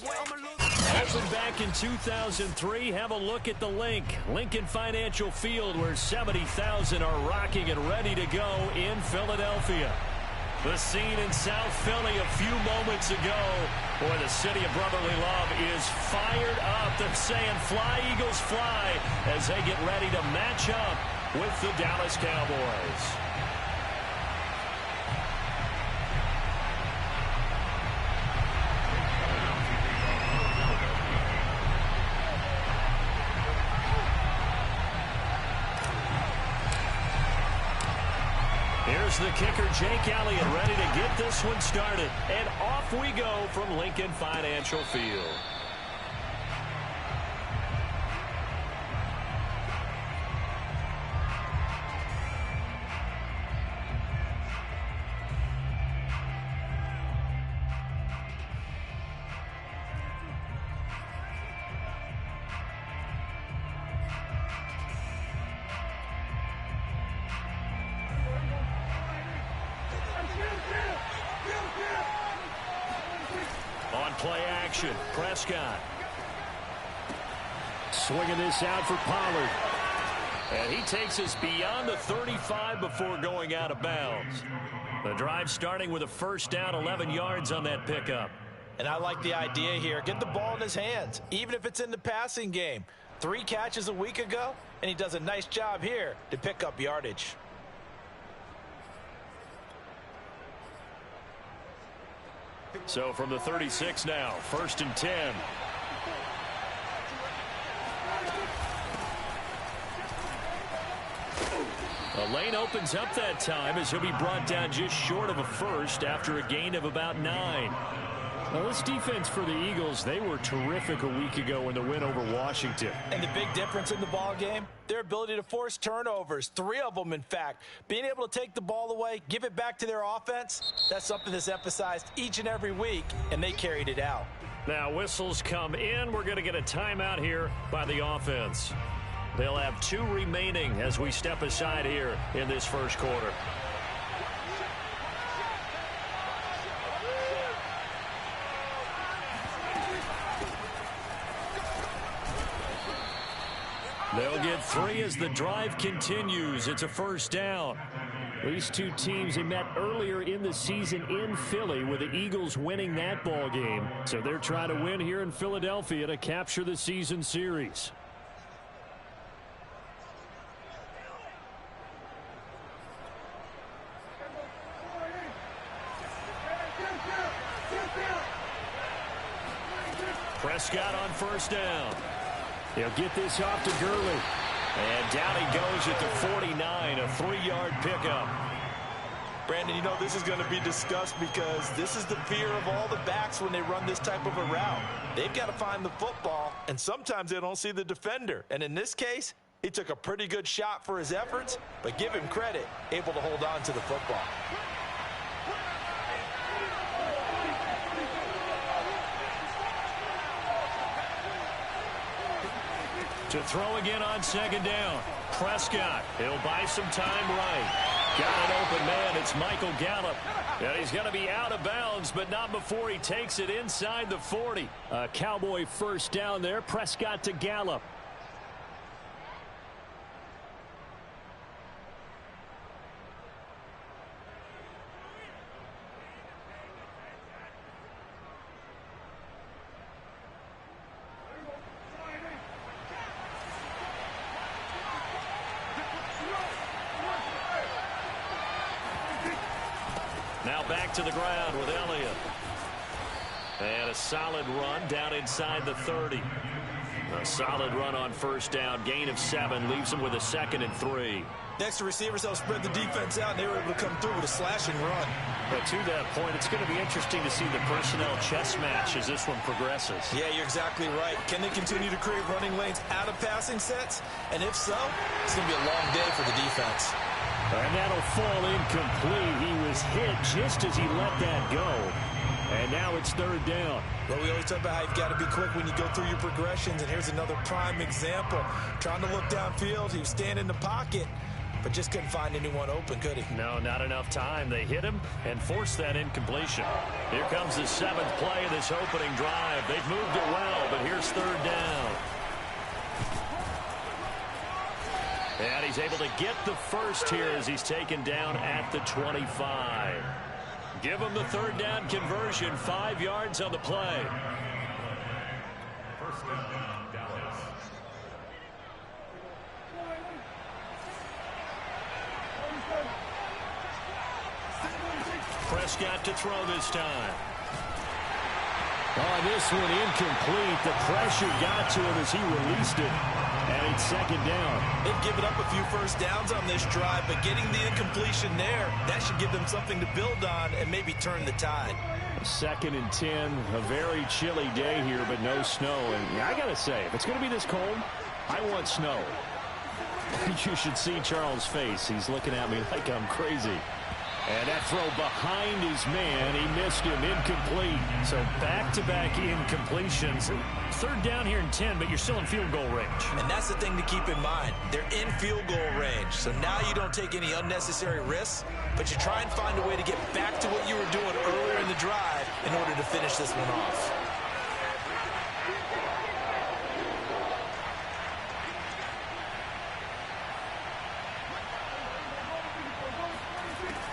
Opened back in 2003, have a look at the Lincoln Financial Field, where 70,000 are rocking and ready to go in Philadelphia. The scene in South Philly a few moments ago, where the city of brotherly love is fired up. They're saying, "Fly, Eagles, fly," as they get ready to match up with the Dallas Cowboys. Here's the kicker, Jake Elliott, ready to get this one started. And off we go from Lincoln Financial Field. On play action, Prescott. Swinging this out for Pollard. And he takes us beyond the 35 before going out of bounds. The drive starting with a first down, 11 yards on that pickup. And I like the idea here. Get the ball in his hands, even if it's in the passing game. 3 catches a week ago, and he does a nice job here to pick up yardage. So from the 36 now, 1st and 10. A lane opens up that time as he'll be brought down just short of a first after a gain of about 9. Now, this defense for the Eagles, they were terrific a week ago in the win over Washington. And the big difference in the ball game, their ability to force turnovers, 3 of them, in fact. Being able to take the ball away, give it back to their offense, that's something that's emphasized each and every week, and they carried it out. Now, whistles come in. We're going to get a timeout here by the offense. They'll have 2 remaining as we step aside here in this first quarter. They'll get 3 as the drive continues. It's a first down. These 2 teams, they met earlier in the season in Philly with the Eagles winning that ball game. So they're trying to win here in Philadelphia to capture the season series. Prescott on first down. He'll get this off to Gurley. And down he goes at the 49, a 3-yard pickup. Brandon, you know this is going to be discussed because this is the fear of all the backs when they run this type of a route. They've got to find the football, and sometimes they don't see the defender. And in this case, he took a pretty good shot for his efforts, but give him credit, able to hold on to the football. To throw again on second down. Prescott, he'll buy some time right. Got an open man. It's Michael Gallup. And he's going to be out of bounds, but not before he takes it inside the 40. A Cowboy first down there. Prescott to Gallup. Now back to the ground with Elliott. And a solid run down inside the 30. A solid run on first down. Gain of 7 leaves him with a 2nd and 3. Next to receivers, they'll spread the defense out, and they were able to come through with a slash and run. But to that point, it's going to be interesting to see the personnel chess match as this one progresses. Yeah, you're exactly right. Can they continue to create running lanes out of passing sets? And if so, it's going to be a long day for the defense. And that'll fall incomplete. He was hit just as he let that go. And now it's 3rd down. Well, we always talk about how you've got to be quick when you go through your progressions. And here's another prime example. Trying to look downfield. He was staying in the pocket. But but just couldn't find anyone open, could he? No, not enough time. They hit him and forced that incompletion. Here comes the 7th play of this opening drive. They've moved it well, but here's 3rd down. And he's able to get the first here as he's taken down at the 25. Give him the 3rd down conversion, 5 yards on the play. First down, Dallas. Prescott to throw this time. Oh, this one incomplete. The pressure got to him as he released it. And it's 2nd down. They've given up a few first downs on this drive, but getting the incompletion there, that should give them something to build on and maybe turn the tide. 2nd and 10, a very chilly day here, but no snow. And I got to say, if it's going to be this cold, I want snow. You should see Charles' face. He's looking at me like I'm crazy. And that throw behind his man, he missed him, incomplete. So back-to-back incompletions. 3rd down here and 10, but you're still in field goal range. And that's the thing to keep in mind. They're in field goal range. So now you don't take any unnecessary risks, but you try and find a way to get back to what you were doing earlier in the drive in order to finish this one off.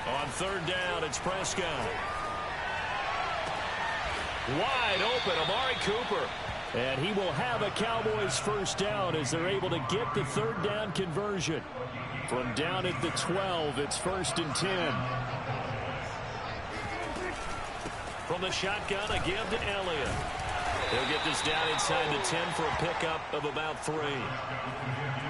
On 3rd down, it's Prescott. Wide open, Amari Cooper. And he will have a Cowboys first down as they're able to get the 3rd down conversion. From down at the 12, it's 1st and 10. From the shotgun, a give to Elliott. He'll get this down inside the 10 for a pickup of about 3.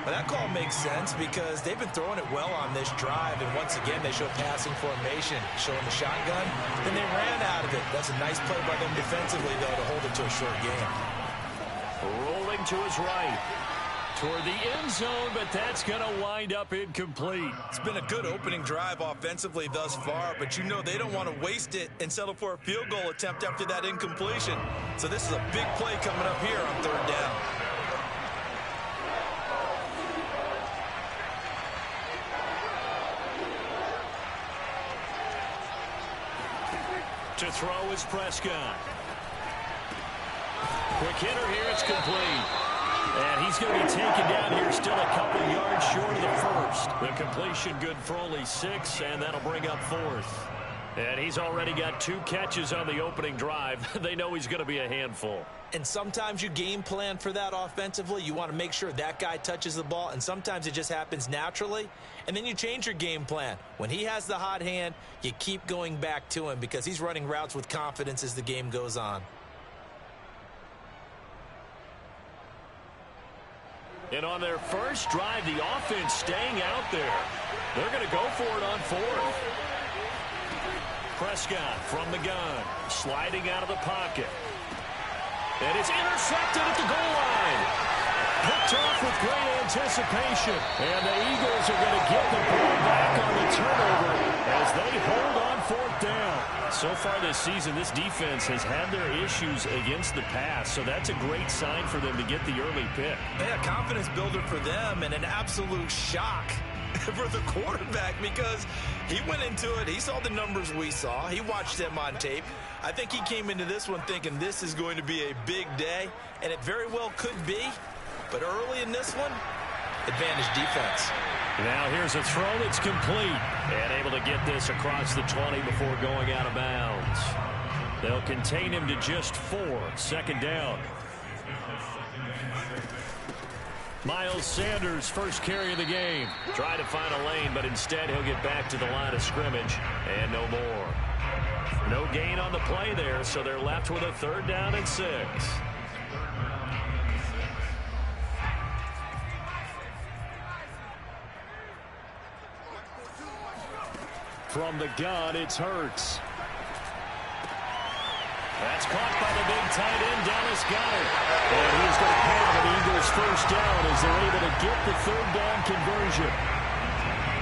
Well, that call makes sense because they've been throwing it well on this drive, and once again they show passing formation, showing the shotgun. Then they ran out of it. That's a nice play by them defensively, though, to hold it to a short game. Rolling to his right. Toward the end zone, but that's going to wind up incomplete. It's been a good opening drive offensively thus far, but you know they don't want to waste it and settle for a field goal attempt after that incompletion. So this is a big play coming up here on 3rd down. To throw is Prescott. Quick hitter here, it's complete. And he's going to be taken down here still a couple yards short of the first. The completion good for only 6, and that'll bring up 4th. And he's already got 2 catches on the opening drive. They know he's going to be a handful. And sometimes you game plan for that offensively. You want to make sure that guy touches the ball, and sometimes it just happens naturally. And then you change your game plan. When he has the hot hand, you keep going back to him because he's running routes with confidence as the game goes on. And on their first drive, the offense staying out there. They're going to go for it on 4th. Prescott from the gun, sliding out of the pocket. And it's intercepted at the goal line. Picked off with great anticipation. And the Eagles are going to get the ball back on the turnover as they hold on 4th down. So far this season, this defense has had their issues against the pass, so that's a great sign for them to get the early pick. Yeah, confidence builder for them and an absolute shock for the quarterback because he went into it. He saw the numbers we saw. He watched them on tape. I think he came into this one thinking this is going to be a big day, and it very well could be. But early in this one, advantage defense. Now here's a throw that's complete and able to get this across the 20 before going out of bounds. They'll contain him to just 4. 2nd down. Miles Sanders, first carry of the game. Try to find a lane, but instead he'll get back to the line of scrimmage and no more. No gain on the play there, so they're left with a 3rd down and 6. From the gun, it's Hurts. That's caught by the big tight end, Dallas Goedert. And he's going to have an Eagles first down as they're able to get the 3rd down conversion.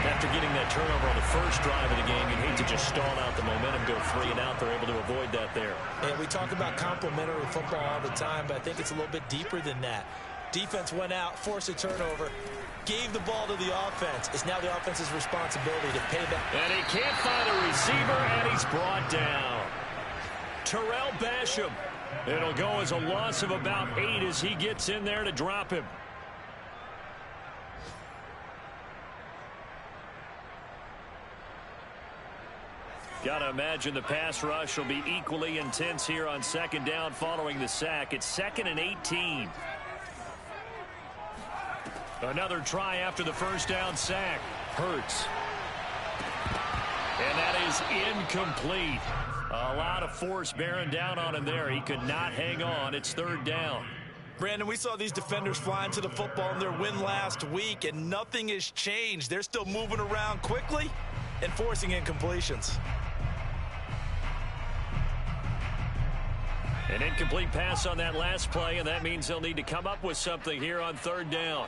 After getting that turnover on the first drive of the game, you'd hate to just stall out the momentum, go 3 and out. They're able to avoid that there. And we talk about complementary football all the time, but I think it's a little bit deeper than that. Defense went out, forced a turnover. gave the ball to the offense. It's now the offense's responsibility to pay back. And he can't find a receiver, and he's brought down. Terrell Basham. It'll go as a loss of about 8 as he gets in there to drop him. Got to imagine the pass rush will be equally intense here on second down following the sack. It's 2nd and 18. Another try after the first down sack. Hurts. And that is incomplete. A lot of force bearing down on him there. He could not hang on. It's 3rd down. Brandon, we saw these defenders flying to the football in their win last week, and nothing has changed. They're still moving around quickly and forcing incompletions. An incomplete pass on that last play, and that means they'll need to come up with something here on 3rd down.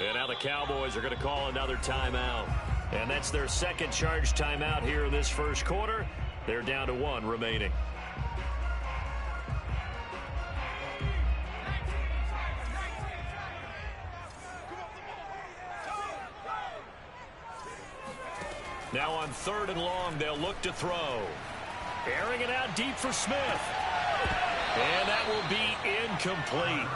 And now the Cowboys are going to call another timeout. And that's their 2nd charge timeout here in this first quarter. They're down to 1 remaining. Now on 3rd and long, they'll look to throw. Airing it out deep for Smith. And that will be incomplete.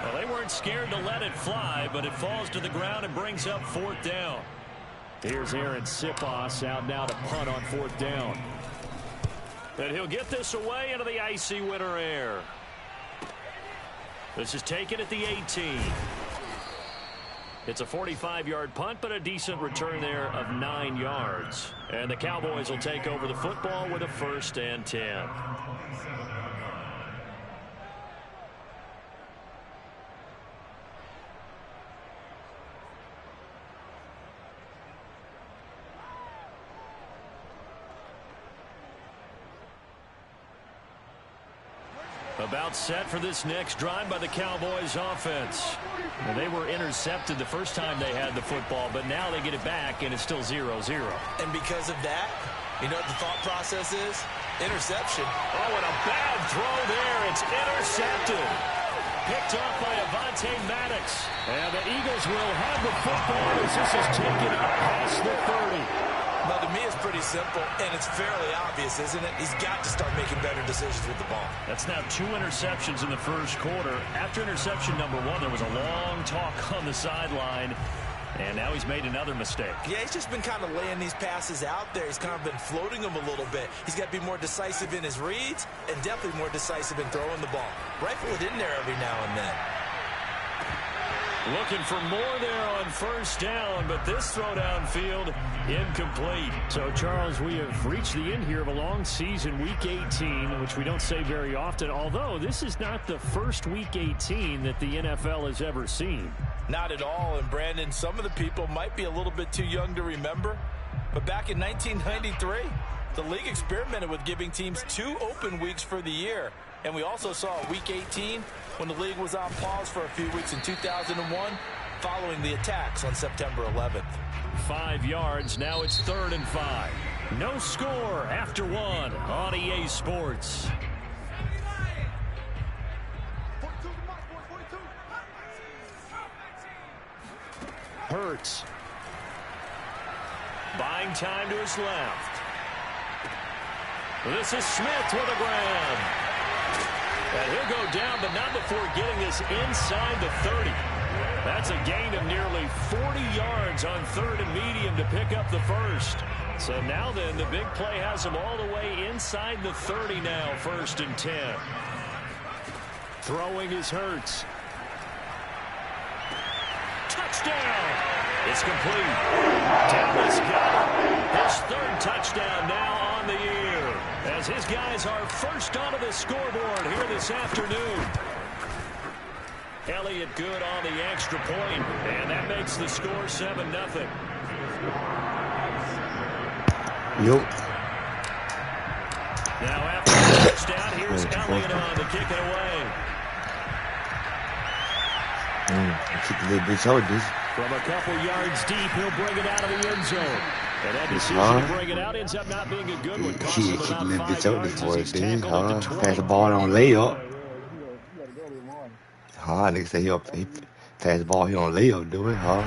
Well, they weren't scared to let it fly, but it falls to the ground and brings up 4th down. Here's Aaron Siposs out now to punt on 4th down. And he'll get this away into the icy winter air. This is taken at the 18. It's a 45-yard punt, but a decent return there of 9 yards. And the Cowboys will take over the football with a 1st and 10. About set for this next drive by the Cowboys offense. Well, they were intercepted the first time they had the football, but now they get it back, and it's still 0-0. And because of that, you know what the thought process is? Interception. Oh, and a bad throw there. It's intercepted. Picked off by Avonte Maddox. And the Eagles will have the football as this is taken up past the 30. Well, to me, it's pretty simple, and it's fairly obvious, isn't it? He's got to start making better decisions with the ball. That's now 2 interceptions in the first quarter. After interception number 1, there was a long talk on the sideline, and now he's made another mistake. Yeah, he's just been kind of laying these passes out there. He's kind of been floating them a little bit. He's got to be more decisive in his reads and definitely more decisive in throwing the ball. Rifle it in there every now and then. Looking for more there on 1st down, but this throw downfield incomplete. So, Charles, we have reached the end here of a long season, Week 18, which we don't say very often, although this is not the first Week 18 that the NFL has ever seen. Not at all, and Brandon, some of the people might be a little bit too young to remember, but back in 1993, the league experimented with giving teams 2 open weeks for the year. And we also saw Week 18 when the league was on pause for a few weeks in 2001 following the attacks on September 11th. 5 yards. Now it's 3rd and 5. No score after 1 on EA Sports. Hurts. Buying time to his left. This is Smith with a grab. And he'll go down, but not before getting this inside the 30. That's a gain of nearly 40 yards on 3rd and medium to pick up the first. So now then, the big play has him all the way inside the 30 now, 1st and 10. Throwing is Hurts. Touchdown! It's complete. Dallas got it. His 3rd touchdown now on the year, as his guys are first onto the scoreboard here this afternoon. Elliott good on the extra point, and that makes the score 7-0. Yup. Now after the touchdown, here's Elliott on to kick it away. Kick a little bitch out this. From a couple yards deep, he'll bring it out of the end zone. And that decision to bring it out ends up not being a good one. Cost him about 5 yards as he's tackled at the 20. Pass the ball on layup. Nigga say he pass the ball, he on layup, do it, huh?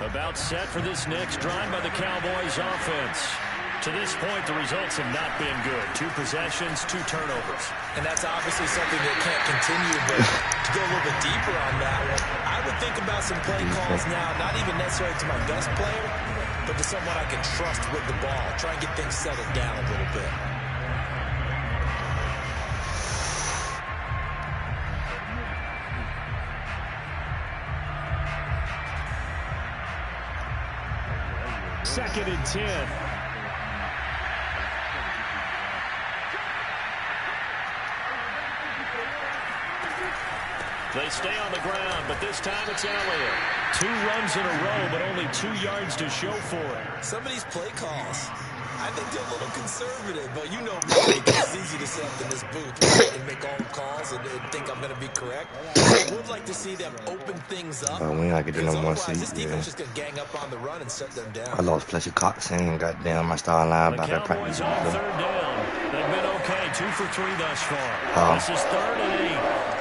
About set for this next drive by the Cowboys offense. To this point, the results have not been good. 2 possessions, 2 turnovers. And that's obviously something that can't continue, but to go a little bit deeper on that one, I would think about some play calls now, not even necessarily to my best player, but to someone I can trust with the ball. Try and get things settled down a little bit. Second and 10. They stay on the ground, but this time it's Elliott. 2 runs in a row, but only 2 yards to show for it. Some of these play calls, I think they're a little conservative, but you know me, it's easy to sit up in this booth and make all the calls and think I'm going to be correct. I would like to see them open things up. We ain't like it to no one seat. This defense just going to gang up on the run and shut them down. I lost Fletcher Cox and goddamn my star line by that practice. The Cowboys on third down. They've been okay, 2 for 3 thus far. This is 3rd and 8.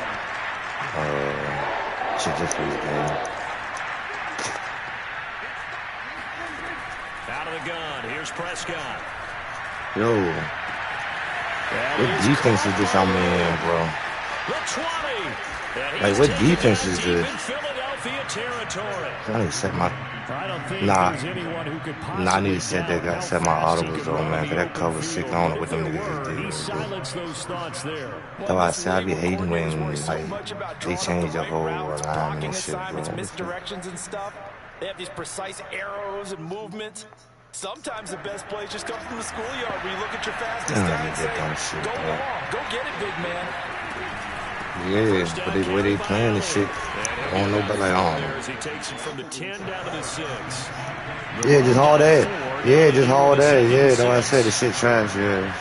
Should just lose the game. Out of the gun. Here's Prescott. Yo. What defense is this I'm in, bro? Like, what defense is this? I need to set my... Nah, I need to set my audibles on, man, because that cover sick. I don't know what them niggas just did. That's why I say I be hating when, like, they change the whole alignment and shit, bro. Misdirections and stuff. They have these precise arrows and movements. Sometimes the best plays just come from the schoolyard where you look at your fastest guy and say, go long, go get it, big man. Yeah, but the way they playing this shit, I don't know, but like, I don't know. He takes it from the 10 down to the 6. Yeah, just all that. Yeah, just all that. Yeah, that's why I said the shit trash, yeah.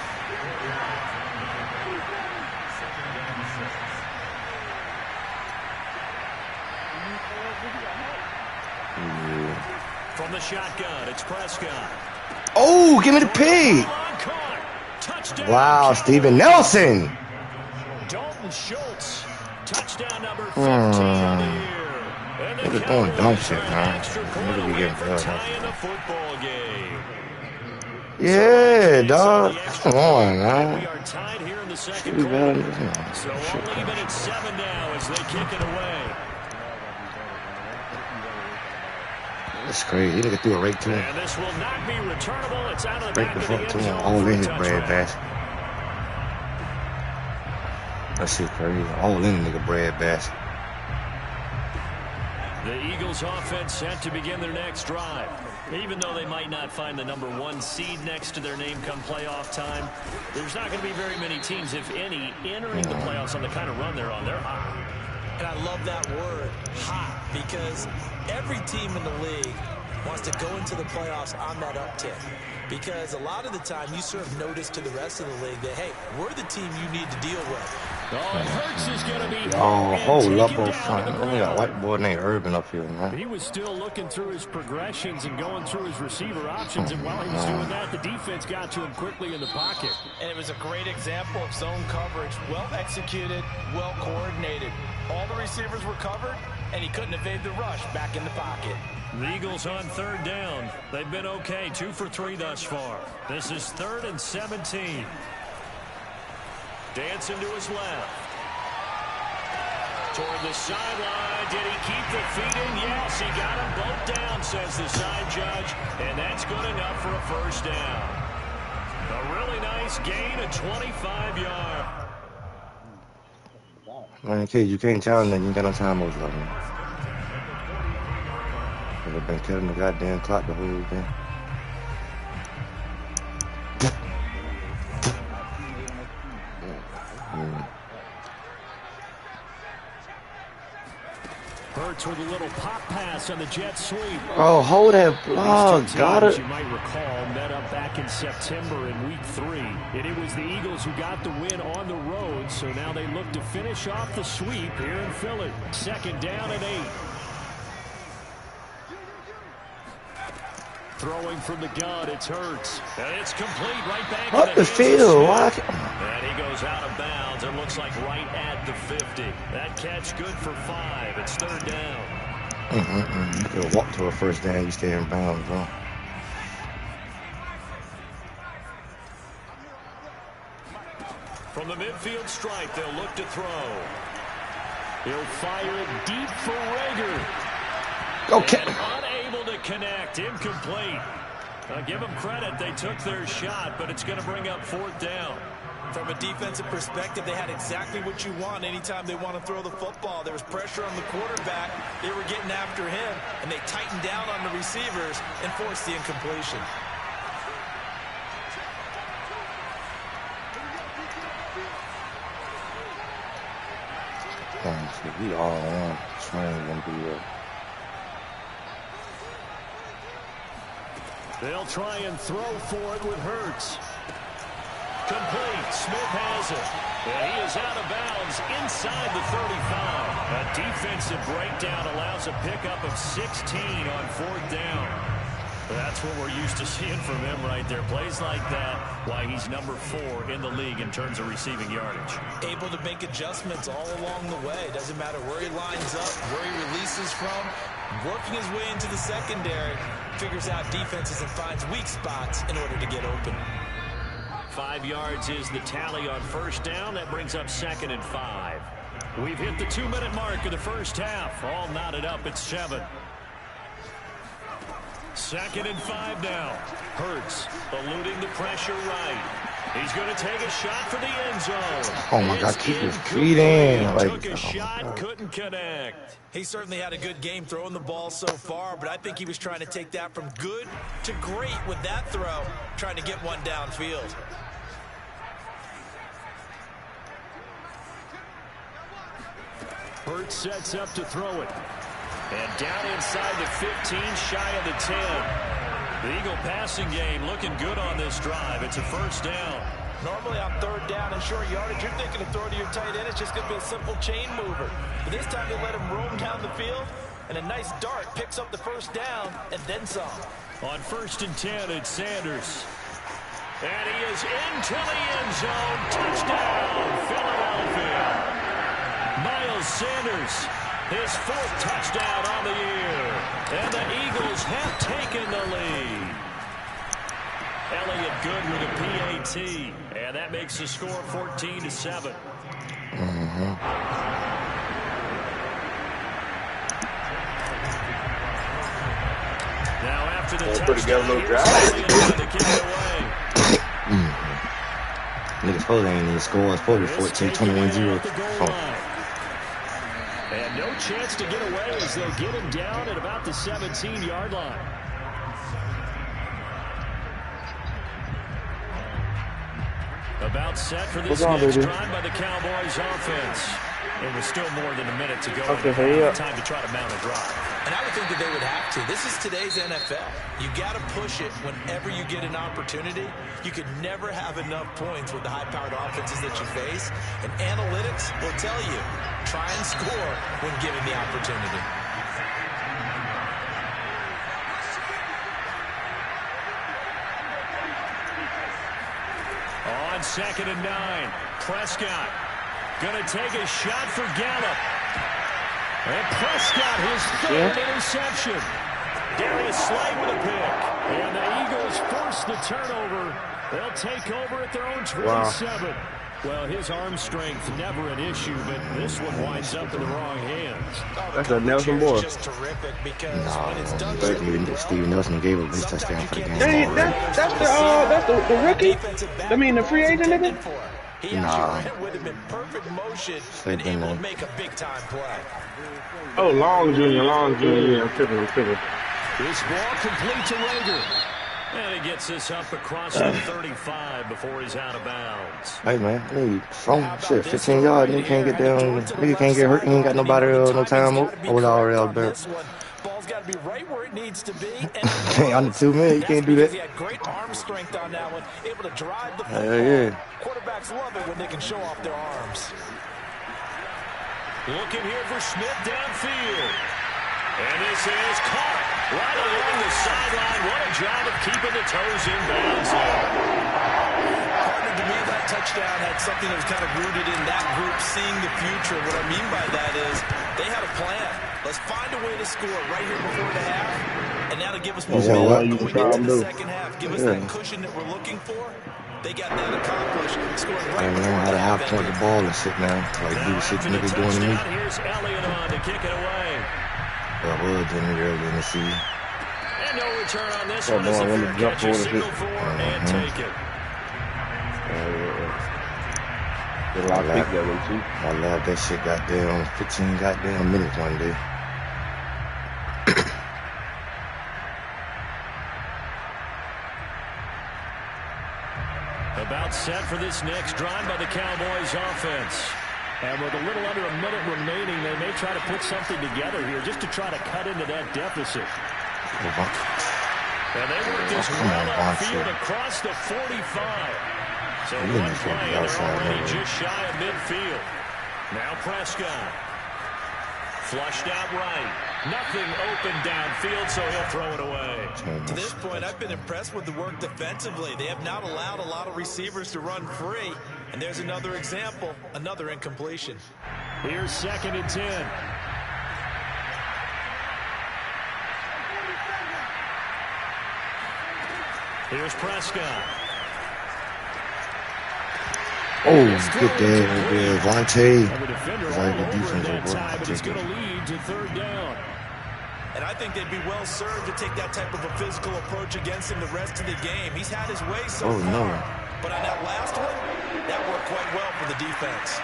From the shotgun, it's Prescott. Oh, give me the pick. Wow, Steven Nelson. Dalton Schultz, touchdown number 15 on the year. They're just throwing dumb shit, man. Nigga be getting fed up. Yeah, dog. Come on, man. We are tied here in the second Should be better quarter. than this. So only even at 7 now as they kick it away. That's crazy. He nigga threw a rake to him. And this will not be returnable. It's out of the Break back the of the fuck end to him. zone All for in a his bread touchdown. basket. That shit crazy. All in the nigga bread basket. The Eagles offense set to begin their next drive. Even though they might not find the number 1 seed next to their name come playoff time, there's not going to be very many teams, if any, entering the playoffs on the kind of run they're on. They're hot. And I love that word, hot, because every team in the league wants to go into the playoffs on that uptick. Because a lot of the time you serve notice to the rest of the league that, hey, we're the team you need to deal with. Hurts is going to be hold up on front. We got a white boy named Urban up here, man. He was still looking through his progressions and going through his receiver options, and while he was doing that, the defense got to him quickly in the pocket. And it was a great example of zone coverage. Well executed, well coordinated. All the receivers were covered, and he couldn't evade the rush back in the pocket. The Eagles on third down. They've been okay, 2 for 3 thus far. This is 3rd and 17. Dancing to his left. Toward the sideline. Did he keep the feet in? Yes, he got them both down, says the side judge. And that's good enough for a first down. A really nice gain of 25 yards. Man, kid, you can't challenge that. You ain't got no time over there. I've been killing the goddamn clock the whole day. Hurts with a little pop pass on the jet sweep. Oh, hold that. Oh, got it. You might recall, met up back in September in week 3. And it was the Eagles who got the win on the road, so now they look to finish off the sweep here in Philly. 2nd down and 8. Throwing from the gun, it's Hurts. And it's complete right back up the field. And he goes out of bounds. It looks like right at the 50. That catch good for 5. It's 3rd down. You could walk to a first down. You stay in bounds, bro. From the midfield stripe, they'll look to throw. He'll fire it deep for Rager. Okay. And unable to connect. Incomplete. Give them credit. They took their shot, but it's going to bring up 4th down. From a defensive perspective, they had exactly what you want anytime they want to throw the football. There was pressure on the quarterback. They were getting after him, and they tightened down on the receivers and forced the incompletion. We all on train gonna be They'll try and throw for it with Hurts. Complete. Smith has it. And he is out of bounds inside the 35. A defensive breakdown allows a pickup of 16 on 4th down. That's what we're used to seeing from him right there. Plays like that, why he's number 4 in the league in terms of receiving yardage. Able to make adjustments all along the way. Doesn't matter where he lines up, where he releases from. Working his way into the secondary, figures out defenses and finds weak spots in order to get open. 5 yards is the tally on 1st down. That brings up 2nd and 5. We've hit the 2-minute mark of the first half. All knotted up at 7. 2nd and 5 now. Hurts eluding the pressure right. He's going to take a shot for the end zone. Oh my God, keep his feet in. Took a shot, couldn't connect. He certainly had a good game throwing the ball so far, but I think he was trying to take that from good to great with that throw, trying to get one downfield. Hurts sets up to throw it. And down inside the 15, shy of the 10. The Eagle passing game looking good on this drive. It's a 1st down. Normally on 3rd down and short yardage, you're thinking of throwing to your tight end. It's just going to be a simple chain mover. But this time they let him roam down the field, and a nice dart picks up the 1st down and then some. On 1st and 10, it's Sanders. And he is into the end zone. Touchdown, Philadelphia. Miles Sanders, his 4th touchdown on the year. And the Eagles have taken the lead. Elliott good with a PAT. And that makes the score 14-7. Now after the touchdown, niggas supposed ain't even score. It's supposed to be 14-21-0. And no chance to get away as they'll get him down at about the 17-yard line. About set for this next drive by the Cowboys offense. It was still more than a minute to go. Time to try to mount a drive. And I would think that they would have to. This is today's NFL. You got to push it whenever you get an opportunity. You could never have enough points with the high-powered offenses that you face. And analytics will tell you, try and score when given the opportunity. On 2nd and 9, Prescott going to take a shot for Gallup. And Prescott, his 3rd interception. Darius Slay with a pick. And the Eagles force the turnover. They'll take over at their own 27. Wow. Well, his arm strength never an issue, but this one winds up in the wrong hands. That's a Nelson Moore. Just terrific because when it's done, Steve Nelson gave a big touchdown for the game. That's the rookie? I mean, the free agent nigga? He actually ran with him in perfect motion and able to make a big-time play. Oh, Long Jr., yeah, I'm tripping. This ball complete to Rager. And he gets this up across the 35 before he's out of bounds. Hey, man, need some shit, 15 yards, nigga can't get down, nigga can't get hurt, he ain't got nobody no time out. I was already out there. Ball's got to be right where it needs to be. Under 2 minutes, you can't do that. He had great arm strength on that one, able to drive the football. Yeah. Quarterbacks love it when they can show off their arms. Looking here for Smith downfield. And this is caught right along the sideline. What a job of keeping the toes in bounds there. Partner, to me, that touchdown had something that was kind of rooted in that group seeing the future. What I mean by that is they had a plan. Let's find a way to score right here before the half. And now to give us more going into the second half. Give us that cushion that we're looking for. They got that accomplished. Scoring right I know how to half-point the ball and shit now. Like, do the shit niggas doing to me. Here's Elliott on to kick it away. I was doing it early in the season. And no return on this one. As a fair catch, a signal for and take it. I love that shit goddamn 15 goddamn minutes one day. About set for this next drive by the Cowboys offense. And with a little under a minute remaining, they may try to put something together here just to try to cut into that deficit. And they work this well upfield across the 45. So one play, and they're already just shy of midfield. Now Prescott. Flushed out right. Nothing open downfield, so he'll throw it away. To this point, I've been impressed with the work defensively. They have not allowed a lot of receivers to run free. And there's another example, another incompletion. Here's 2nd and 10. Here's Prescott. Oh, good day, Vontae. Like the defense time, but it's going to lead to 3rd down. And I think they'd be well served to take that type of a physical approach against him the rest of the game. He's had his way so far. No. But on that last one, that worked quite well for the defense.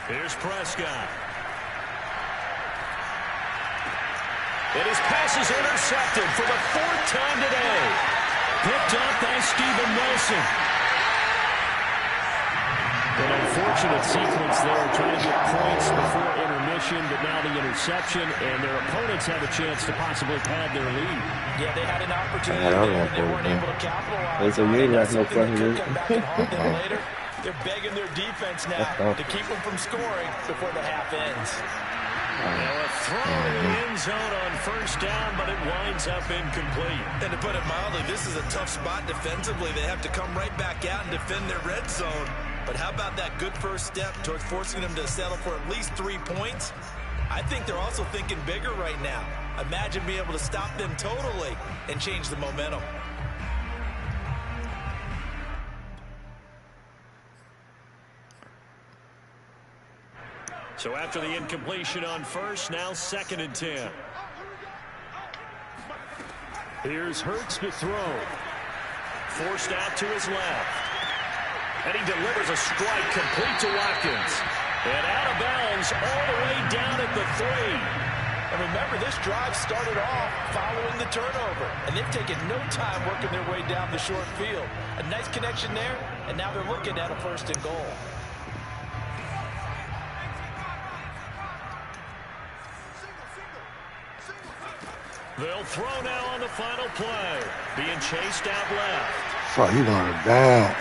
Here's Prescott. And his pass is intercepted for the 4th time today. Picked up by Steven Nelson. An unfortunate sequence there, trying to get points before intermission, but now the interception, and their opponents have a chance to possibly pad their lead. Yeah, they had an opportunity there, and they weren't able to capitalize on it. That's something that could come back and haunt them later. They're begging their defense now to keep them from scoring before the half ends. Now a throw in the end zone on 1st down, but it winds up incomplete. And to put it mildly, this is a tough spot defensively. They have to come right back out and defend their red zone. But how about that good first step towards forcing them to settle for at least 3 points? I think they're also thinking bigger right now. Imagine being able to stop them totally and change the momentum. So after the incompletion on 1st, now 2nd and 10. Here's Hurts to throw. Forced out to his left. And he delivers a strike complete to Watkins. And out of bounds all the way down at the 3. And remember, this drive started off following the turnover. And they've taken no time working their way down the short field. A nice connection there, and now they're looking at a 1st and goal. They'll throw now on the final play. Being chased out left. Fuck, he going down.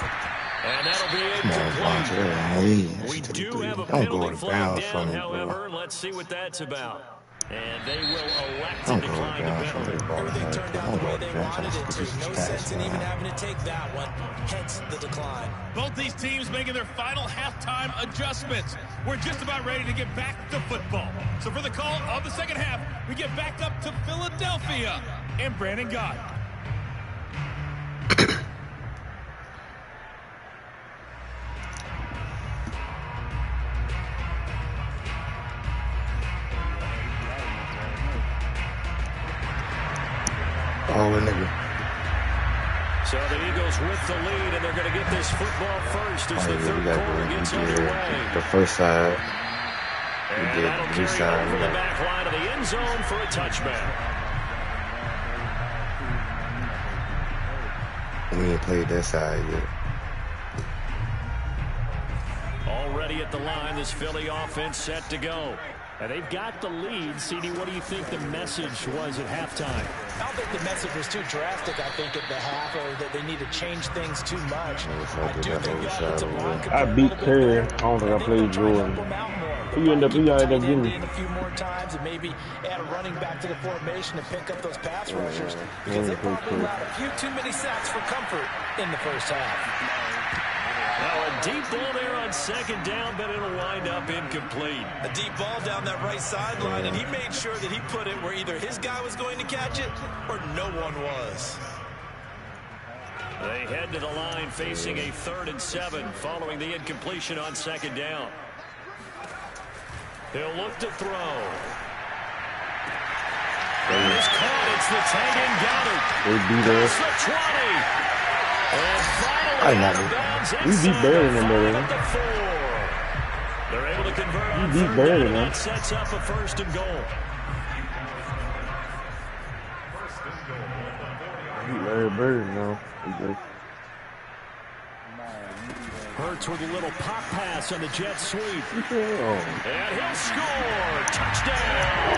And that'll be incomplete. We do have a penalty flag down, however. Let's see what that's about. And they will elect to decline the penalty. Everything turned out the way they wanted it to. No sense in even having to take that one. Hence the decline. Both these teams making their final halftime adjustments. We're just about ready to get back to football. So for the call of the second half, we get back up to Philadelphia and Brandon Gott. Oh, nigga. So the Eagles with the lead, and they're going to get this football first as the 3rd quarter gets underway. The first side. And that'll carry over the back line of the end zone for a touchback. We ain't played that side yet. Already at the line, this Philly offense set to go. And they've got the lead. CD, what do you think the message was at halftime? I don't think the message was too drastic, I think, at the half, or that they need to change things too much. I do think the offensive line could I beat Curry. I don't think I played Jordan. if I keep the tight end in a few more times and maybe add a running back to the formation and pick up those pass rushers, because they probably allowed a few too many sacks for comfort in the first half. Now a deep ball there on second down, but it'll wind up incomplete. A deep ball down that right sideline, and he made sure that he put it where either his guy was going to catch it or no one was. They head to the line facing a 3rd and 7 following the incompletion on second down. He'll look to throw. And it's caught. It's the tight end Goddard. They beat us. The 20. And finally out of bounds We beat Barry in there. They're able to convert on We beat 3rd Barry, down, and man. that sets up a 1st and goal. Larry Bird, no. Hurts with a little pop pass on the jet sweep. Oh. And he'll score. Touchdown,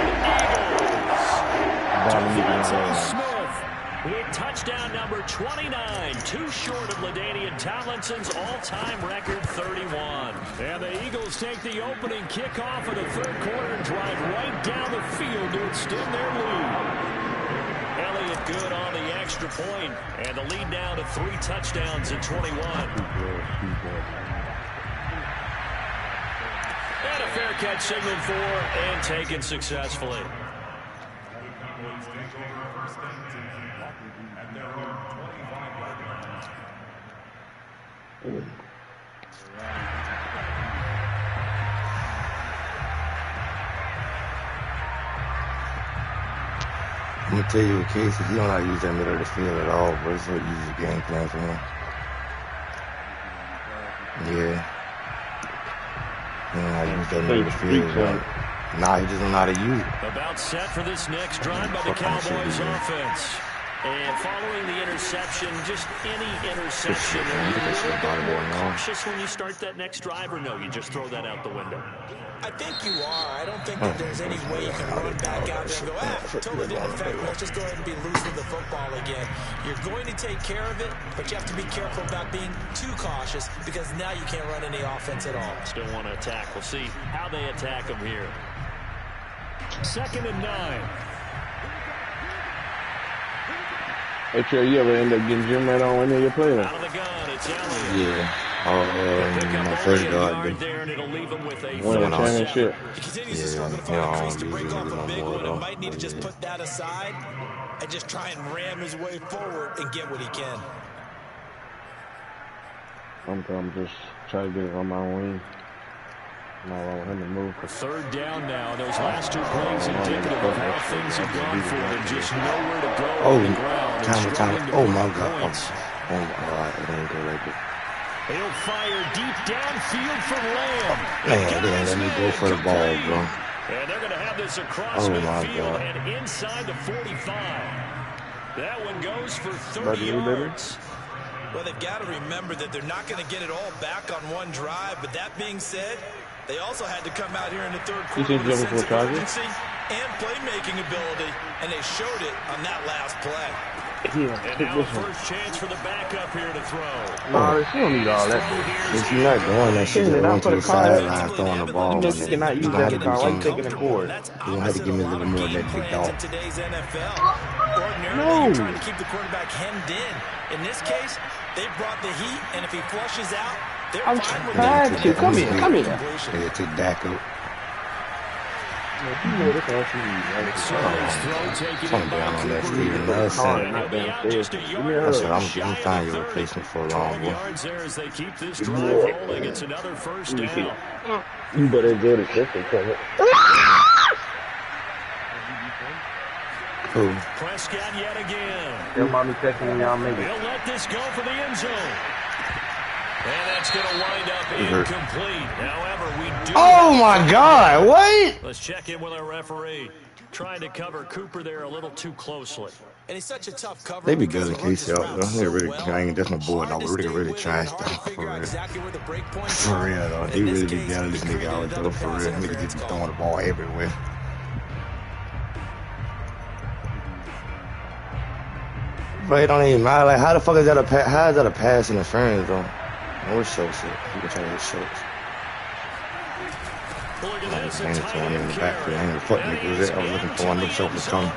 Eagles. Devontae Smith with touchdown number 29. Too short of LaDainian Tomlinson's all-time record 31. And the Eagles take the opening kickoff of the 3rd quarter and drive right down the field to extend their lead. Elliott good on the extra point, and the lead now to 3 touchdowns at 21. And a fair catch signaled for and taken successfully. I'm gonna tell you what Casey, he don't know how to use that middle of the field at all, bro. It's an easy game plan for him. Yeah. He don't know how to use that middle of the field, bro. Nah, he just don't know how to use it. About set for this next drive by the Cowboys offense. And following the interception, just any interception, are you a little bit more cautious when you start that next drive, or no, you just throw that out the window? I think you are. I don't think that there's any way you can run back out there and go, totally didn't affect me. Let's just go ahead and be loose with the football again. You're going to take care of it, but you have to be careful about being too cautious because now you can't run any offense at all. Still want to attack. We'll see how they attack them here. 2nd and 9. Hey, Trey, you ever end up getting Jim right on any of your players? Out of the gun, it's Elliott. Yeah. My first guard, there, and it'll leave him with a Won a championship. He continues to struggle to find crease to break off a big one and might need to just put that aside and just try and ram his way forward and get what he can. I'm just trying to get it on my wing. I'm not allowing him to move. 3rd down now. Those last 2 plays indicative of how things have gone for them. Just nowhere to go on the ground. Time. Oh, my God. Oh, my God. I didn't go right there. He'll fire deep downfield for Lamb. Man, they ain't let me go for the ball, bro. And they're going to have this across midfield and inside the 45. That one goes for 30 yards. Well, they've got to remember that they're not going to get it all back on one drive. But that being said, they also had to come out here in the 3rd quarter with a sense of urgency and playmaking ability, and they showed it on that last play. And now a first chance for the backup here to throw. No, you don't need all that. If you're not doing that shit, just run to the sideline throwing the ball. You cannot use that car. Why you taking the cord? You don't have to give me a little more of that big dog. Ordinarily, you're trying to keep the quarterback hemmed in. In this case, they brought the heat, and if he flushes out, they're fine with that. Come here. Yeah, take back up. Something down on that Steven Nelson. That's what I'm finding your replacement for a long one. As they keep this drive rolling, it's another 1st down. You better go to Clifton, cover. Who? Prescott yet again. Your mommy texting me, y'all maybe. He'll let this go for the end zone. And that's going to wind up incomplete. However, we do... Oh, my God. What? Let's check in with our referee. Trying to cover Cooper there a little too closely. And he's such a tough cover. They be good in Casey out, though. They're really trying. That's my boy, though. Really trying stuff. For real. For real, though. They really be down this nigga out, though. For real. Nigga just be throwing the ball everywhere. But it don't even matter. Like, how the fuck is that how is that a pass interference, though? Where's Schultz at? You can try to hit Schultz. Look at this, I ain't throwing in the backfield. I ain't fuck niggas with it. I was looking for one of them sofas coming.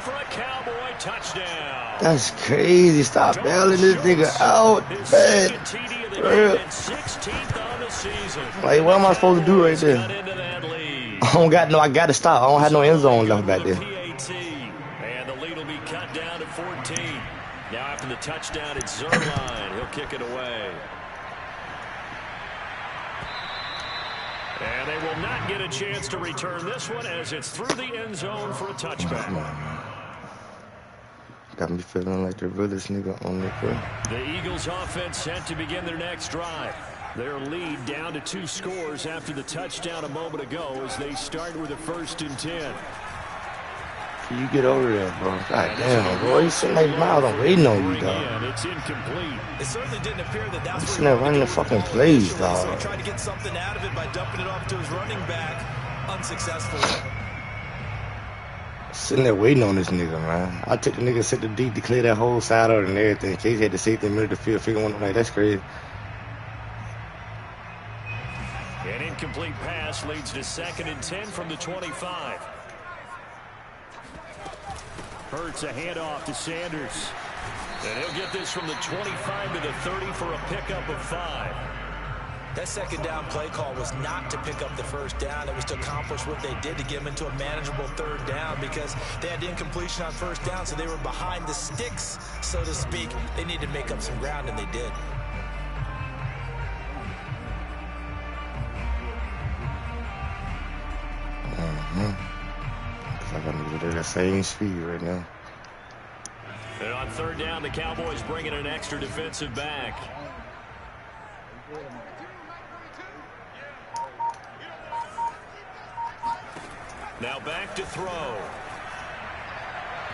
That's crazy. Stop bailing this nigga out, man. Real. Like, what am I supposed to do right there? I don't got no. I gotta stop. I don't have no end zone left back there. And the lead will be cut down to 14. Now after the touchdown at Zerline, he'll kick it away. And they will not get a chance to return this one as it's through the end zone for a touchback. Got me feeling like the realest nigga on the field. The Eagles offense set to begin their next drive. Their lead down to 2 scores after the touchdown a moment ago as they start with a 1st and 10. You get over there, bro. God damn, bro. He's sitting like miles. I'm waiting on you, dog. It's incomplete. It certainly didn't appear that that's He's sitting there running the fucking plays, dog. So he tried to get something out of it by dumping it off to his running back unsuccessfully. Sitting there waiting on this nigga, man. I took the nigga, set the deep to clear that whole side out and everything. Case had to safety in the middle of the field, figure one like that's crazy. An incomplete pass leads to 2nd and 10 from the 25. Hurts a handoff to Sanders. And he'll get this from the 25 to the 30 for a pickup of 5. That second down play call was not to pick up the first down. It was to accomplish what they did to get them into a manageable 3rd down because they had incompletion on 1st down, so they were behind the sticks, so to speak. They needed to make up some ground, and they did. I got niggas at that same speed right now. And on 3rd down, the Cowboys bring in an extra defensive back. Now back to throw.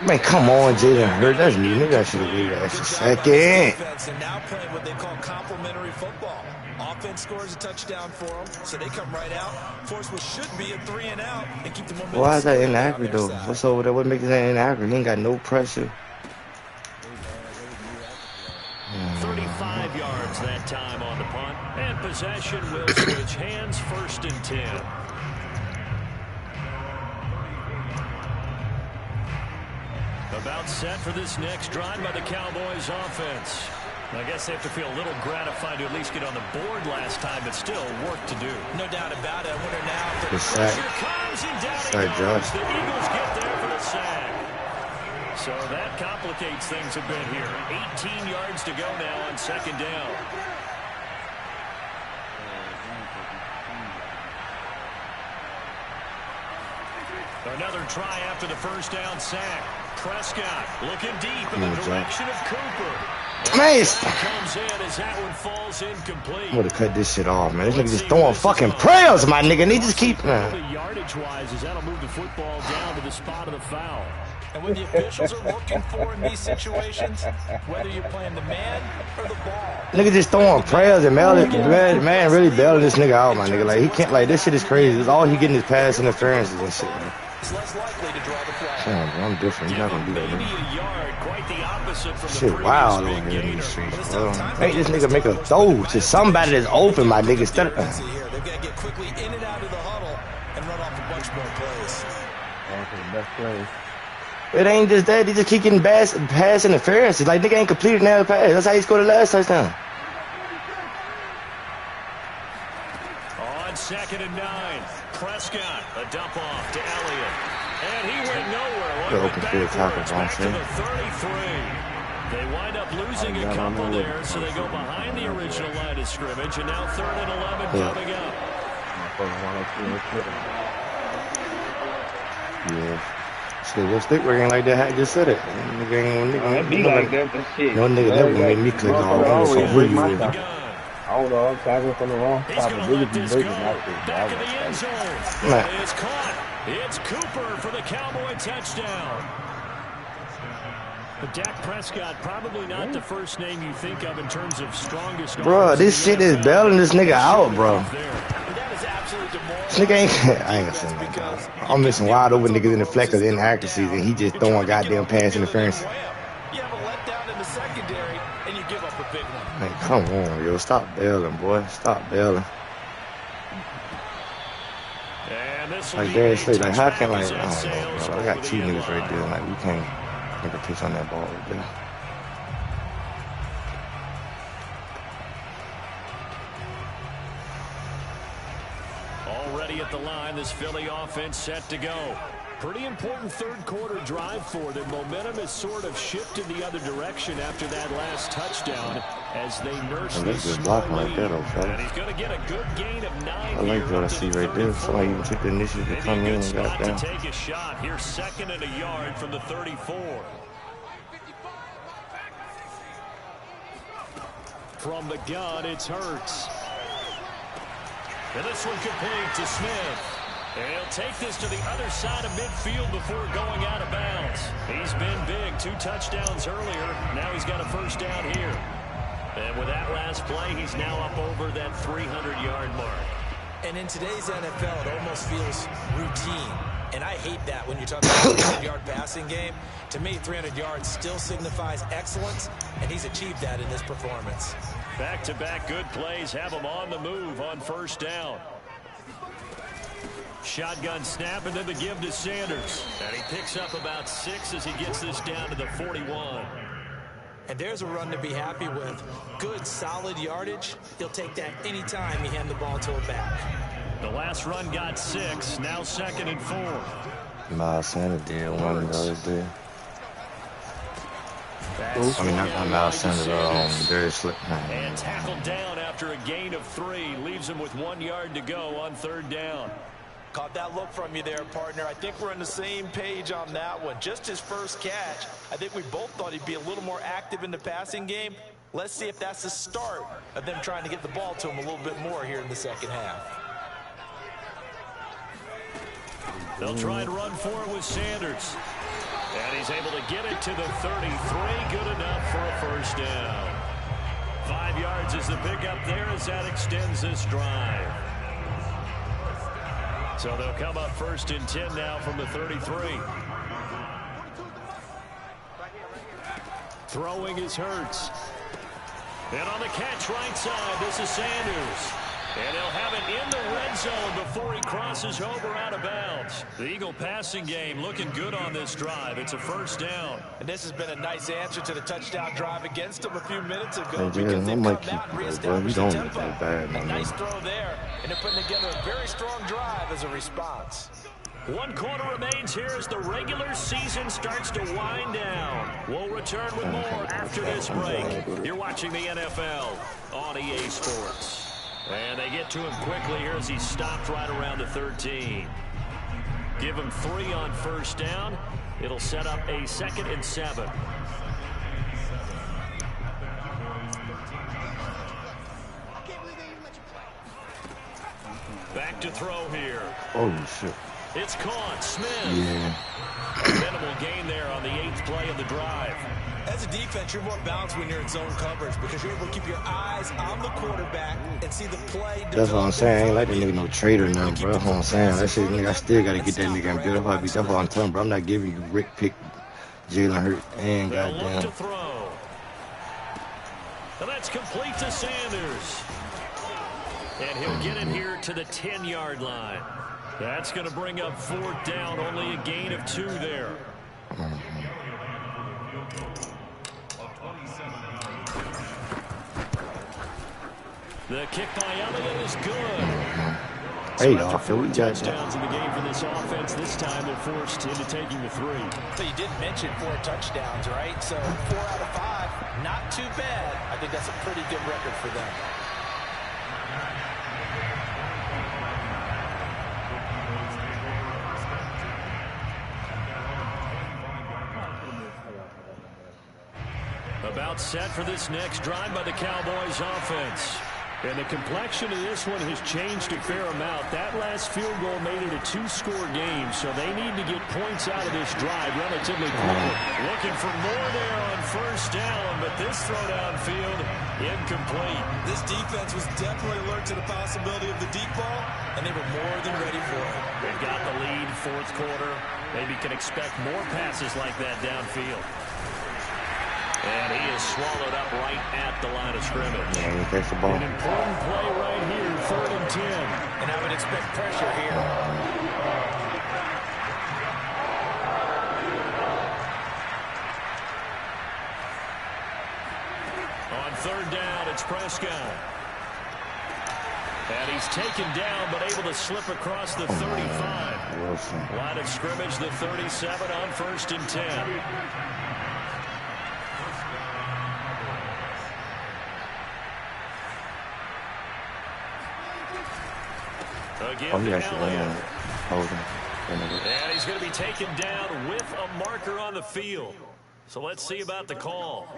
Man, come on, Jalen Hurts. That's me. Nigga, I should have waited an extra second. And now playing what they call complementary football. Offense scores a touchdown for them, so they come right out, force what should be a 3 and out, and keep the momentum. Why is that inaccurate, though? What's over there? What makes that inaccurate? He ain't got no pressure. 35 yards that time on the punt, and possession will switch hands. 1st and 10. About set for this next drive by the Cowboys offense. I guess they have to feel a little gratified to at least get on the board last time, but still work to do. No doubt about it. I wonder now if the pressure comes and down he goes. The Eagles get there for the sack. So that complicates things a bit here. 18 yards to go now on 2nd down. Another try after the 1st down sack. Prescott looking deep in the direction of Cooper. Nice. Comes in as that one falls incomplete. I'm gonna cut this shit off, man. This nigga just throwing fucking prayers, my nigga. And he just keep, man. Yardage-wise, is that'll move the football down to the spot of the foul. And what the officials are looking for in these situations, whether you're playing the man or the ball. Nigga just throwing prayers and man really bailing this nigga out, my nigga. Like, he can't, like, this shit is crazy. It's all he getting is pass interferences and shit, man. It's less likely to draw the flag. Damn, bro, I'm different. You're not gonna do that, man. Quite the opposite from Shit wild over here in these streets, bro. Make this nigga make a throw to somebody that's open, my nigga. Instead of, They've got to get quickly in and out of the huddle and run off a bunch more plays. Best play. It ain't just that. He just keep getting pass interferences. Like, nigga ain't completed another pass. That's how he scored the last touchdown. On 2nd and 9, Prescott, a dump off to Elliott. And he went nowhere. The open field tackle, back to the 33. They wind up losing a couple there, so they go behind the original line of scrimmage, and now 3rd and 11 coming up. Yeah. Shit, your stick working like that? I just said it. Nigga ain't It be like that, but shit. No nigga never gonna make me click off. So who you with? I don't know. I'm tackling from the wrong He's side. going But to really let be this breaking go. that shit. Back in the end zone. It's caught. It's Cooper for the Cowboy touchdown. But Dak Prescott, probably not the first name you think of in terms of strongest. Bro, this shit is bailing this nigga out, bro. This nigga ain't. I ain't gonna say nothing, dog. I'm missing wide open niggas in the flex of inaccuracies, and he just throwing goddamn pass interference. You have a letdown in the secondary, and you give up a big one. Man, come on, yo. Stop bailing, boy. Stop bailing. And Like Darius Slade, like how can like I don't know, bro. I got 2 niggas right there. Like we can't make a pitch on that ball right there. Already at the line, this Philly offense set to go. Pretty important third quarter drive for them. Momentum has sort of shifted the other direction after that last touchdown as they nurse this small lead. And he's going to get a good gain of 9 I like what I see right there. Somebody even took the initiative to come in and got down. To take a shot. Here's 2nd and a yard from the 34. From the gun, it's Hurts. And this one complete to Smith. And he'll take this to the other side of midfield before going out of bounds. He's been big. 2 touchdowns earlier. Now he's got a first down here. And with that last play, he's now up over that 300-yard mark. And in today's NFL, it almost feels routine. And I hate that when you're talking about a 300-yard passing game. To me, 300 yards still signifies excellence, and he's achieved that in this performance. Back-to-back good plays have him on the move on first down. Shotgun snap and then the give to Sanders. And he picks up about 6 as he gets this down to the 41. And there's a run to be happy with. Good, solid yardage. He'll take that anytime you hand the ball to a back. The last run got 6. Now 2nd and 4. Miles Sanders did one of those there. I mean, not Miles Sanders, Darius Slade. And tackled down after a gain of 3. Leaves him with 1 yard to go on 3rd down. Caught that look from you there, partner. I think we're on the same page on that one. Just his first catch. I think we both thought he'd be a little more active in the passing game. Let's see if that's the start of them trying to get the ball to him a little bit more here in the second half. They'll try and run for it with Sanders. And he's able to get it to the 33. Good enough for a first down. 5 yards is the pickup there as that extends this drive. So they'll come up 1st and 10 now from the 33. Throwing is Hurts. And on the catch right side, this is Sanders. And he'll have it in the red zone before he crosses over out of bounds. The Eagle passing game looking good on this drive. It's a first down. And this has been a nice answer to the touchdown drive against them a few minutes ago. Hey, because they've come out and reestablished the tempo. Bad, a nice throw there. And they're putting together a very strong drive as a response. 1 quarter remains here as the regular season starts to wind down. We'll return with more after this break. You're watching the NFL on EA Sports. And they get to him quickly here as he stopped right around the 13. Give him 3 on first down. It'll set up a 2nd and 7. Back to throw here. Oh, shit. It's caught. Smith. Yeah. Minimal gain there on the 8th play of the drive. As a defense, you're more balanced when you're in zone coverage because you're able to keep your eyes on the quarterback and see the play. That's what I'm saying. I ain't like that nigga no traitor now, bro. That's what I'm saying. That shit, nigga, I still got to get that nigga in build. That's what I'm telling, bro. I'm not giving you Rick Pick, Jalen Hurts, and goddamn. To throw. And that's complete to Sanders. And he'll get it here to the 10-yard line. That's going to bring up 4th down. Only a gain of 2 there. The kick by Elliott is good. Hey, Phil, we got touchdowns in the game for this offense. This time they're forced into taking the 3. So you did mention 4 touchdowns, right? So 4 out of 5, not too bad. I think that's a pretty good record for them. About set for this next drive by the Cowboys offense. And the complexion of this one has changed a fair amount. That last field goal made it a 2-score game, so they need to get points out of this drive relatively quickly. Looking for more there on first down, but this throw downfield incomplete. This defense was definitely alert to the possibility of the deep ball, and they were more than ready for it. They've got the lead, 4th quarter. Maybe can expect more passes like that downfield. And he is swallowed up right at the line of scrimmage. Yeah, he takes the ball. An important play right here, 3rd and 10. And I would expect pressure here. it's Prescott. And he's taken down, but able to slip across the 35. Line of scrimmage, the 37 on 1st and 10. Again, and he's going to be taken down with a marker on the field. So let's see about the call.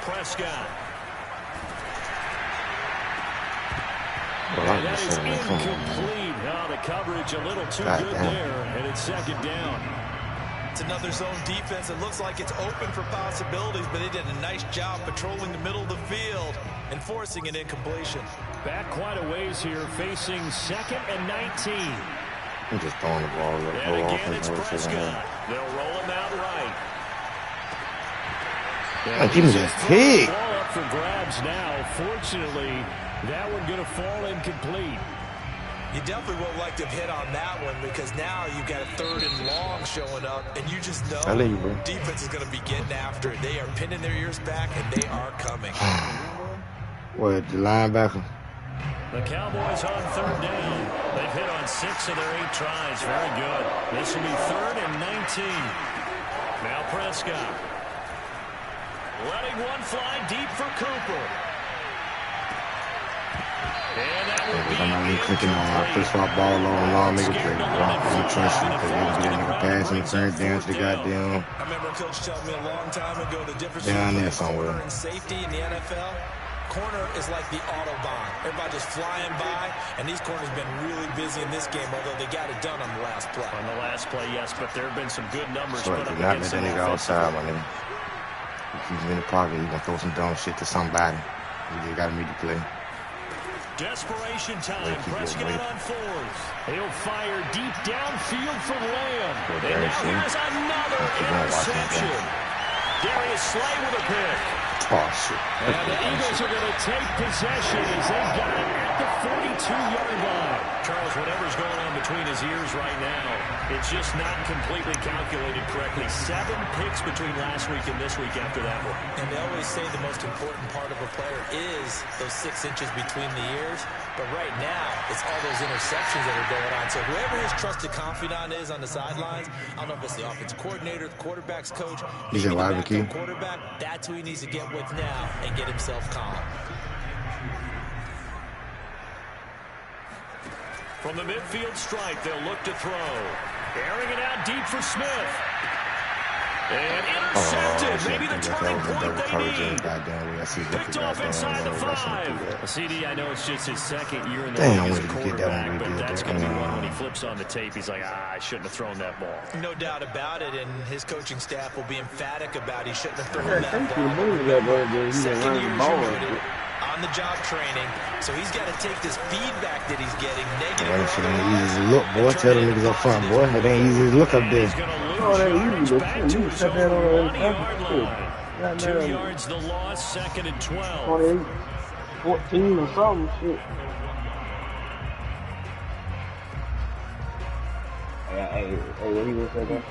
Prescott. And that is incomplete. Oh, the coverage a little too good there, and it's 2nd down. It's another zone defense. It looks like it's open for possibilities, but they did a nice job patrolling the middle of the field and forcing an incompletion. Back quite a ways here, facing 2nd and 19. I'm just throwing the ball. And again, it's Prescott. They'll roll him out right. Give me that pick. Ball up for grabs now. Fortunately, that one going to fall incomplete. You definitely would like to have hit on that one because now you've got a 3rd and long showing up, and you just know defense is going to be getting after it. They are pinning their ears back, and they are coming. What, the linebacker? The Cowboys on 3rd down. They've hit on 6 of their 8 tries. Very good. This will be 3rd and 19. Now Prescott. Letting one fly deep for Cooper. And that will be I'm not even clicking on my first swap ball long, make it play. I'm trusting because they can get in the pass and turn down to the goddamn. I remember Coach telling me a long time ago the difference down between there somewhere. corner and safety in the NFL. Corner is like the Autobahn. Everybody just flying by, and these corners have been really busy in this game, although they got it done on the last play. On the last play, yes, but there have been some good numbers So put up not against let that nigga outside, my nigga. He keeps him in the pocket. He's going to throw some dumb shit to somebody. You just got to meet the play. Desperation time. Prescott on 4th. He'll fire deep downfield for Lamb. And now here's another interception. Darius Slay with a pick. Oh, shit. And the Eagles are going to take possession as they've got it at the 42-yard line. Charles, whatever's going on between his ears right now, it's just not completely calculated correctly. 7 picks between last week and this week after that one. And they always say the most important part of a player is those 6 inches between the ears. But right now, it's all those interceptions that are going on. So whoever his trusted confidant is on the sidelines, I don't know if it's the offensive coordinator, the quarterback's coach, maybe the backup quarterback, that's who he needs to get with now and get himself calm. From the midfield stripe, they'll look to throw. Airing it out deep for Smith. And intercepted. Maybe the turning point they need. Picked off inside the 5. CD, I know it's just his 2nd year in the league as a quarterback, but that's going to be one when he flips on the tape. He's like, I shouldn't have thrown that ball. No doubt about it, and his coaching staff will be emphatic about he shouldn't have thrown that ball. 2nd year on-the-job training, so he's got to take this feedback that he's getting. Negative. It ain't easy to look, boy. Tell them niggas up front, boy. It ain't easy to look up there. Oh, that easy. But you set that on the 2 yards the loss, 2nd and 12. 28, 14 or something. Shit. Hey, what he was saying?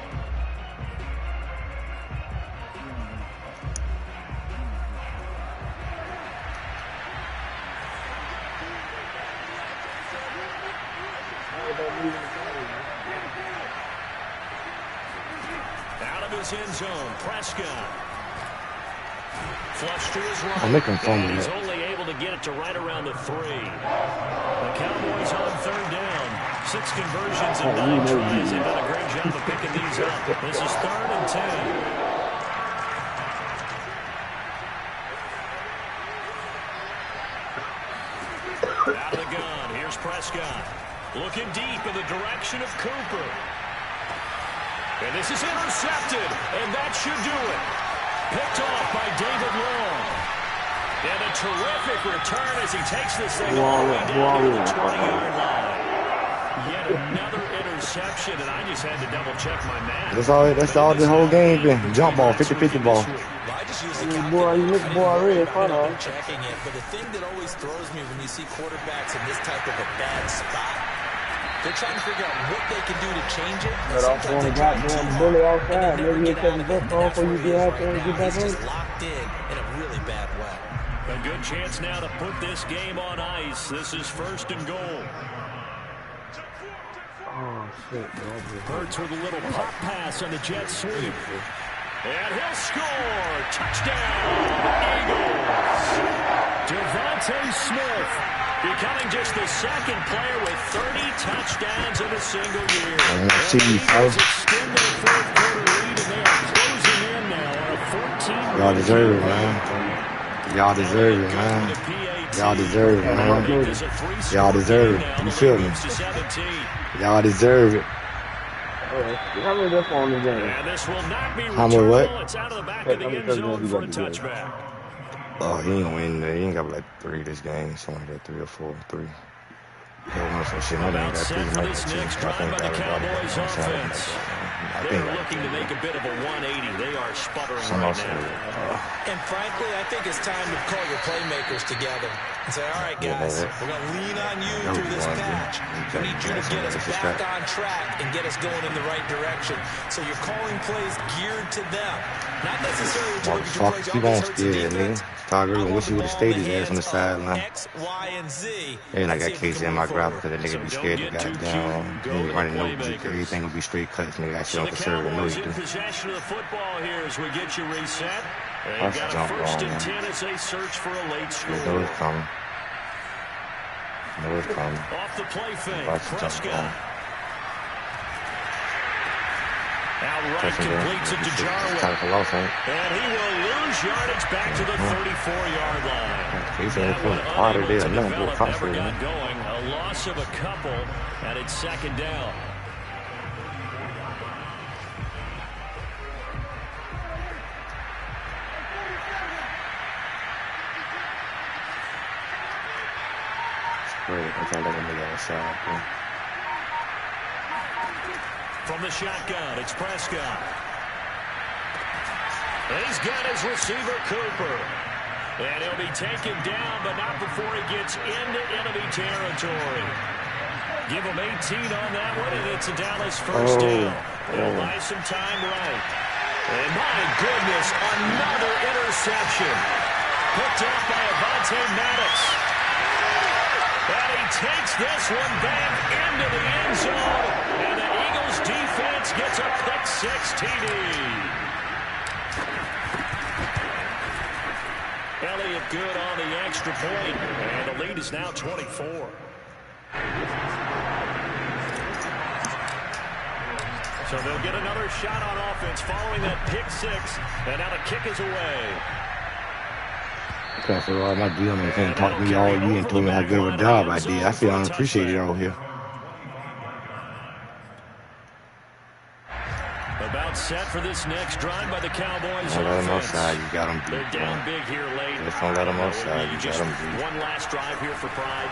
Out of his end zone, Prescott. Flush to his right. I'm making fun of He's it. only able to get it to right around the 3. The Cowboys on 3rd down. 6 conversions and 9 tries. They've done a great job of picking these up. This is 3rd and 10. Out of the gun. Here's Prescott. Looking deep in the direction of Cooper. And this is intercepted. And that should do it. Picked off by David Long. And a terrific return as he takes this thing all the way down to the 20-yard line. Yet another interception, and I just had to double-check my math. That's all the whole game been. Jump ball, 50-50 ball. Boy, you look already in front of him. Checking it, but the thing that always throws me when you see quarterbacks in this type of a bad spot They're trying to figure out what they can do to change it. But also on the goddamn bully outside, maybe he'll take the football before you get out there and get back He's in. just locked in a really bad way. A good chance now to put this game on ice. This is 1st and goal. Oh, shit, bro. Hurts with a little pop pass on the jet sweep. And he'll score. Touchdown, Eagles. Devontae Smith becoming just the 2nd player with 30 touchdowns in a single year. And the Eagles extend their 4th quarter lead, and they are closing in now on a 14. Y'all deserve it, man. Y'all deserve it, man. Y'all deserve it, man. Y'all deserve it. You feel me? Y'all deserve it. How many that's on the game? And this will not be How much what? It's out of the back of the end zone for a touchback. Oh, he ain't win. He ain't got like 3 this game. Something like that, 3 or 4, 3. He'll win some shit. No, they ain't got 3. For this next drive by the Cowboys offense. They're looking to make a bit of a 180. They are sputtering right now. And frankly, I think it's time to call your playmakers together and say, all right, guys, we're going to lean on you through this patch. We need you to get us back on track and get us going in the right direction. So you're calling plays geared to them. Not necessarily to look at your plays on defense. Tiger, I wish he would have stayed his ass on the sideline. X, Y, and Z. And I got KJ in my grab because that nigga be scared to goddamn. He ain't running no G. Everything will be straight cuts. Nigga got shit on conservative. No, you do. Possession of the football here as we get you reset. That's got jump a 1st wrong, and 10 as they search for a late score. Know it's coming. Know it's coming. Off the play fake. Prescott. Outright completes it to Jarwin. And he will lose yardage back to the 34-yard line. He's in the harder there. Never got going. A loss of a couple, and it's 2nd down. From the shotgun, it's Prescott. He's got his receiver, Cooper. And he'll be taken down, but not before he gets into enemy territory. Give him 18 on that one, and it's a Dallas 1st down. They'll buy some time right. And my goodness, another interception. Picked off by Avonte Maddox. And he takes this one back into the end zone. And the Eagles defense gets a pick-6 TD. Elliott good on the extra point. And the lead is now 24. So they'll get another shot on offense following that pick-6. And now the kick is away. Okay, so my deal man can't talk to me all year and told me how good of a job I did. I feel unappreciated out here. About set for this next drive by the Cowboys. Don't let them outside. You got them They're beat. down big here late. Just don't let them outside. You got them beat. One last drive here for Pride.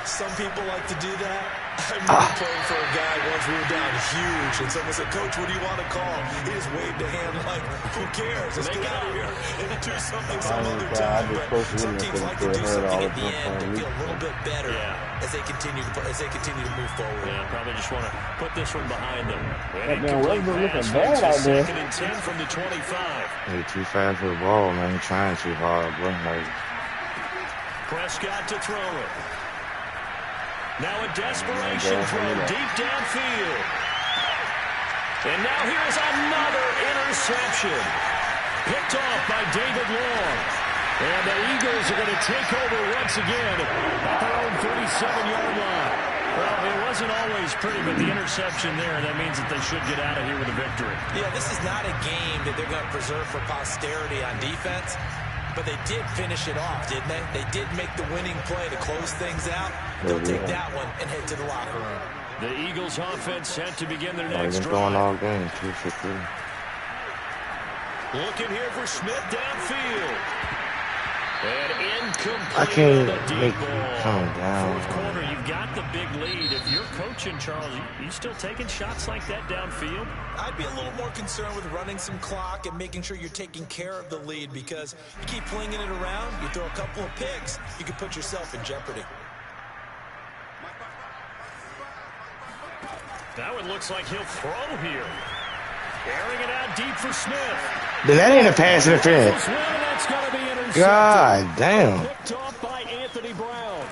Some people like to do that. I remember playing for a guy once we were down huge, and someone said, Coach, what do you want to call? He just waved a hand like, who cares? Let's get out of here and do something some other time. But some teams like to do something at the end to feel a little bit better as they continue to move forward. Yeah, probably just want to put this one behind them. Man, Westbrook looking bad out there. 2nd and 10 from the 25. Hey, too fast for the ball, man. He's trying too hard, bro. Like, Prescott to throw it. Now a desperation throw deep downfield. And now here's another interception. Picked off by David Long. And the Eagles are going to take over once again at their own 37-yard line. Well, it wasn't always pretty, but the interception there, that means that they should get out of here with a victory. Yeah, this is not a game that they're going to preserve for posterity on defense. But they did finish it off, didn't they? They did make the winning play to close things out. They'll take that one and head to the locker room. The Eagles offense set to begin their next been drive. going all game, 2 for 3. Looking here for Smith downfield. And incomplete. I can't on the deep make ball. you calm down. 4th quarter, you've got the big lead. If you're coaching, Charles, you still taking shots like that downfield? I'd be a little more concerned with running some clock and making sure you're taking care of the lead, because you keep flinging it around, you throw a couple of picks, you could put yourself in jeopardy. Now it looks like he'll throw here. Airing it out deep for Smith. That ain't a pass interference. God damn. Picked off by Anthony Brown.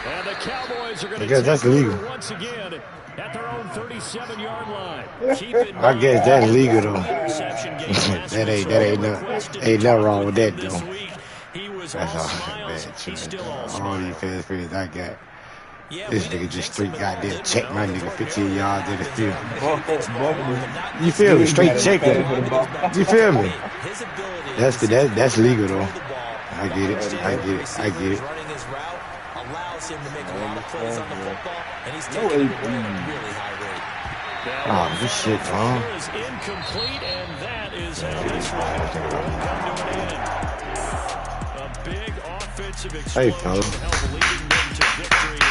And the Cowboys are going to guess that's legal. once again at their own 37-yard line. I guess that's legal though. that ain't nothing wrong with that though. That's all bad. All these fast players I got. This nigga just straight goddamn check my nigga 15 yards in the field. You feel me? Straight check it. You feel me? That's legal though. I get it. Allows him to make a lot of plays on the football, and he's taking really high rate. Oh, this shit, man. Is incomplete, and that is how this one will come to an end. A big offensive explosion leading them to victory.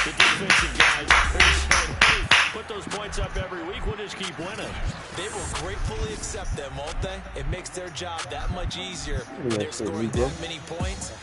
The defensive guys said, hey, put those points up every week, we'll just keep winning. They will gratefully accept them, won't they? It makes their job that much easier when they're scoring that many points.